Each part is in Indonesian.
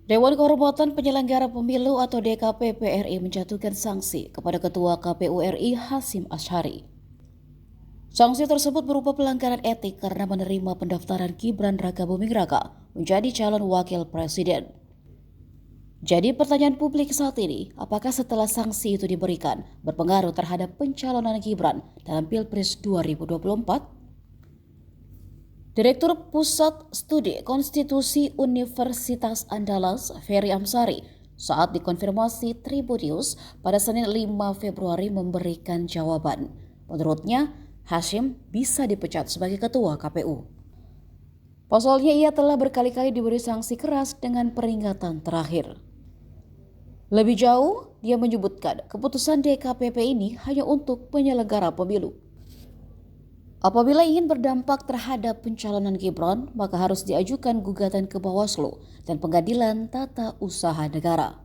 Dewan Kehormatan Penyelenggara Pemilu atau DKPP RI menjatuhkan sanksi kepada Ketua KPU RI Hasyim Asyhari. Sanksi tersebut berupa pelanggaran etik karena menerima pendaftaran Gibran Rakabuming Raka menjadi calon wakil presiden. Jadi pertanyaan publik saat ini, apakah setelah sanksi itu diberikan berpengaruh terhadap pencalonan Gibran dalam Pilpres 2024? Direktur Pusat Studi Konstitusi Universitas Andalas, Ferry Amsari, saat dikonfirmasi Tribun News pada Senin 5 Februari memberikan jawaban. Menurutnya, Hasyim bisa dipecat sebagai ketua KPU. Pasalnya ia telah berkali-kali diberi sanksi keras dengan peringatan terakhir. Lebih jauh, dia menyebutkan keputusan DKPP ini hanya untuk penyelenggara pemilu. Apabila ingin berdampak terhadap pencalonan Gibran, maka harus diajukan gugatan ke Bawaslu dan Pengadilan Tata Usaha Negara.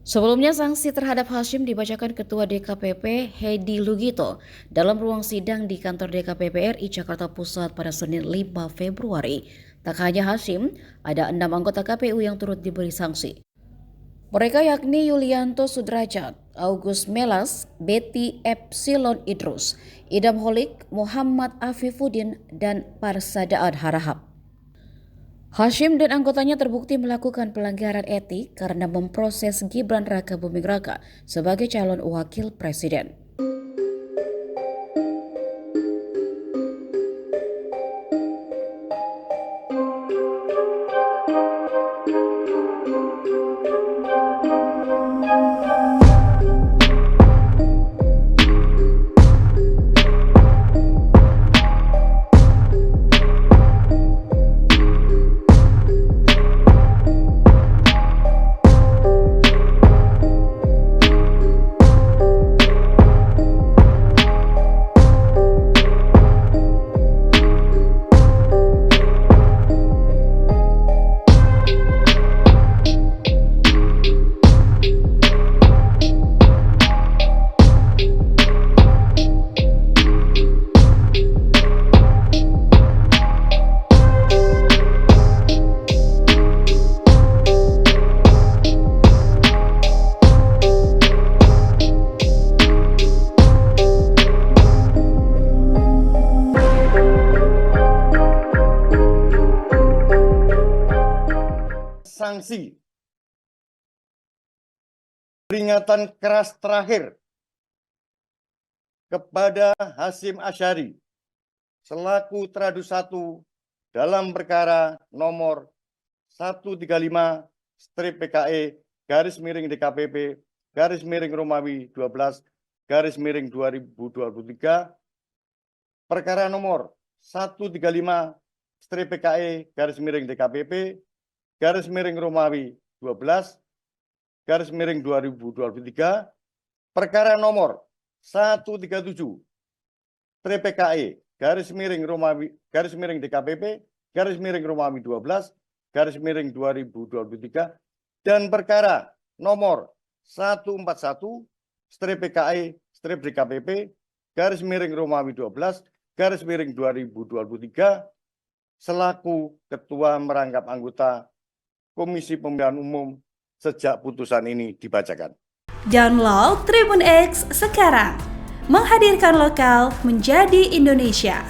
Sebelumnya, sanksi terhadap Hasyim dibacakan Ketua DKPP Hedi Lugito dalam ruang sidang di kantor DKPP RI Jakarta Pusat pada Senin 5 Februari. Tak hanya Hasyim, ada 6 anggota KPU yang turut diberi sanksi. Mereka yakni Yulianto Sudrajat, Agus Melas, Betty Epsilon Idrus, Idam Holik, Muhammad Afifuddin, dan Parsadaat Harahap. Hasyim dan anggotanya terbukti melakukan pelanggaran etik karena memproses Gibran Rakabuming Raka sebagai calon wakil presiden. Sanksi peringatan keras terakhir kepada Hasyim Asyhari selaku Tradu 1 dalam perkara nomor 135/PKE/Romawi 12/2023 perkara nomor 135/PKE/DKPP Romawi 12/2023 perkara nomor 137/PKE/DKPP Romawi 12/2023 dan perkara nomor 141/PKE/DKPP Romawi 12/2023 selaku Ketua Merangkap Anggota Komisi Pemilihan Umum sejak putusan ini dibacakan. Download Tribun X sekarang, menghadirkan lokal menjadi Indonesia.